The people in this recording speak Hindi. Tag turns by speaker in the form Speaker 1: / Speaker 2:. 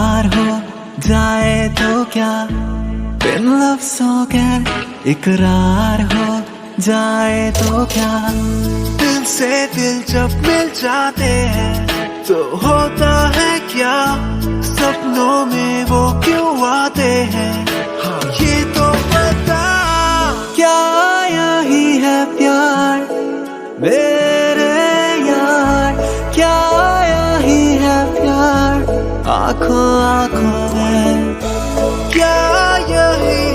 Speaker 1: इकरार हो जाए तो क्या, बिन लफ्ज़ों के इकरार हो जाए तो क्या।
Speaker 2: दिल से दिल जब मिल जाते हैं तो होता है क्या, सपनों में वो क्यों आते हैं, हाँ ये तो पता।
Speaker 1: क्या यही है प्यार मेरे यार, क्या यही है प्यार आँखों आँखों में,
Speaker 2: क्या यही